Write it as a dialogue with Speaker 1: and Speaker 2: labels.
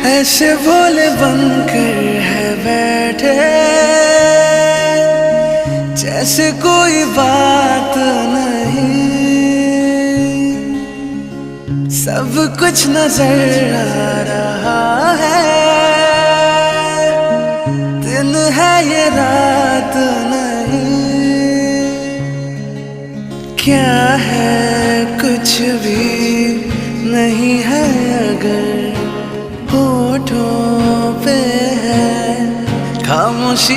Speaker 1: ऐसे भोले बनकर है बैठे, जैसे कोई बात नहीं। सब कुछ नजर आ रहा है, दिन है ये रात नहीं। क्या है कुछ भी नहीं है अगर